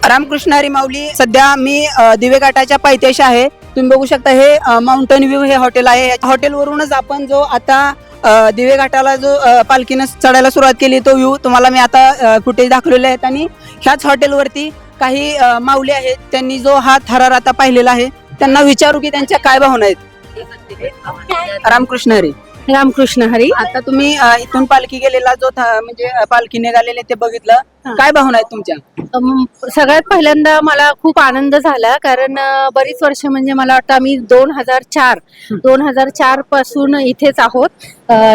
रामकृष्ण हरी माऊली. सध्या मी दिवे घाटाच्या पायथ्याशी आहे. तुम्ही बघू शकता हे माउंटन व्ह्यू हे हॉटेल आहे. हॉटेलवरूनच आपण जो आता दिवे घाटाला जो पालखीनं चढायला सुरुवात केली तो व्ह्यू तुम्हाला मी आता फुटेज दाखवलेले आहेत. आणि ह्याच हॉटेलवरती काही माऊली आहेत, त्यांनी जो हा थरार आता पाहिलेला आहे. त्यांना विचारू की त्यांच्या काय भावना आहेत. रामकृष्ण हरी. रामकृष्ण हरी. आता तुम्ही इथून पालखी गेलेला जो म्हणजे पालखी निघालेले ते बघितलं, काय भावना आहेत तुमच्या? सगळ्यात पहिल्यांदा मला खूप आनंद झाला, कारण बरीच वर्ष म्हणजे मला वाटतं आम्ही 2004 पासून इथेच आहोत,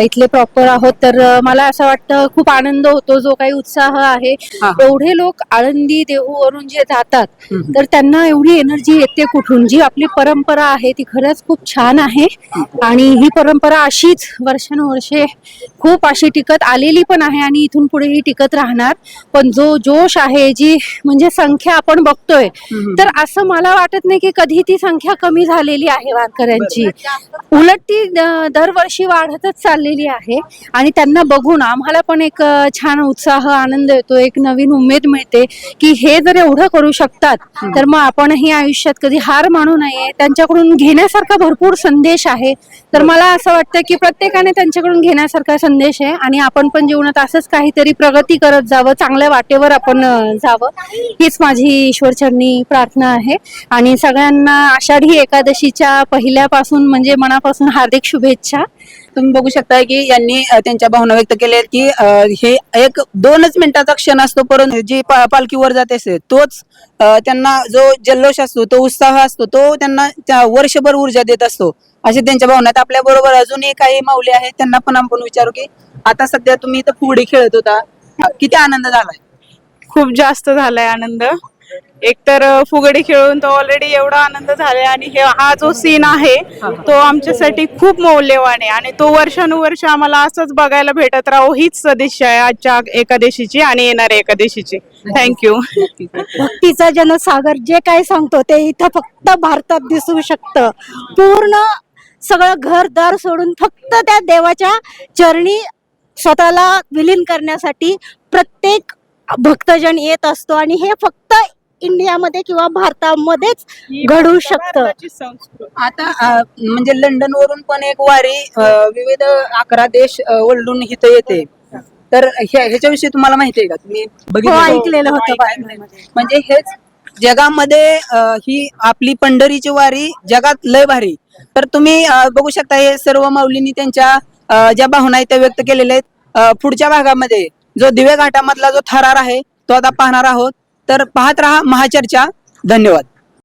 इथले प्रॉपर आहोत. तर मला असं वाटतं खूप आनंद होतो, जो काही उत्साह आहे. एवढे लोक आळंदी देहूवरून जे जातात तर त्यांना एवढी एनर्जी येते कुठून. जी आपली परंपरा आहे ती खरंच खूप छान आहे आणि ही परंपरा अशीच वर्षानुवर्षे खूप अशी टिकत आलेली पण आहे आणि इथून पुढे ही टिकत राहणार. पण जो जोश आहे, जी म्हणजे संख्या आपण बघतोय, तर असं मला वाटत नाही की कधी ती संख्या कमी झालेली आहे वारकऱ्यांची. उलट ती दरवर्षी वाढतच चाललेली आहे आणि त्यांना बघून आम्हाला पण एक छान उत्साह, आनंद येतो, एक नवीन उमेद मिळते की हे जर एवढं करू शकतात तर मग आपणही आयुष्यात कधी हार मानू नये. त्यांच्याकडून घेण्यासारखा भरपूर संदेश आहे. तर मला असं वाटतं की प्रत्येकाने त्यांच्याकडून घेण्यासारखा संदेश आहे आणि आपण पण जीवनात असंच काहीतरी प्रगती करत जावं, चांगल्या वाटेवर आपण जावं, हीच माझी ईश्वरचरणी प्रार्थना आहे. आणि सगळ्यांना आषाढी एकादशीच्या पहिल्यापासून म्हणजे मनापासून हार्दिक शुभेच्छा. तुम्ही बघू शकता की यांनी त्यांच्या भावना व्यक्त केल्या की हे एक 2च मिनिटाचा क्षण असतो, परंतु जी पालखी वर जाते असे तोच त्यांना जो जल्लोष असतो, तो उत्साह असतो, तो त्यांना वर्षभर ऊर्जा देत असतो, असे त्यांच्या भावना आहेत. आपल्या बरोबर अजूनही काही माऊली आहेत, त्यांना पण आपण विचारू की आता सध्या तुम्ही इथं फुगडी खेळत होता, किती आनंद झालाय? खूप जास्त झालाय आनंद. एकतर फुगडी खेळून तो ऑलरेडी एवढा आनंद झालाय आणि हा जो सीन आहे तो आमच्यासाठी खूप मौल्यवान आहे आणि तो वर्षानुवर्ष आम्हाला असंच बघायला भेटत राहू, हीच सदिच्छा आहे आजच्या एकादशीची आणि येणाऱ्या एकादशीची. थँक्यू. भक्तीचा जनसागर जे काय सांगतो ते इथं फक्त भारतात दिसू शकतं. पूर्ण सगळं घरदार सोडून फक्त त्या देवाच्या चरणी स्वतःला विलीन करण्यासाठी प्रत्येक भक्तजन येत असतो आणि हे फक्त इंडियामध्ये किंवा भारतामध्येच घडू शकतं. आता म्हणजे लंडन वरून पण एक वारी विविध 11 देश ओलांडून इथं येते, तर ह्याच्याविषयी तुम्हाला माहिती आहे का? तुम्ही ऐकलेलं होतं. म्हणजे हेच जगामध्ये ही आपली पंढरीची वारी जगात लय भारी. तर तुम्ही बघू शकता हे सर्व माऊलींनी त्यांच्या ज्या भावना आहेत त्या व्यक्त केलेल्या आहेत. पुढच्या भागामध्ये जो दिवे घाटामधला जो थरार आहे तो आता पाहणार आहोत. तर पाहत रहा महाचर्चा. धन्यवाद.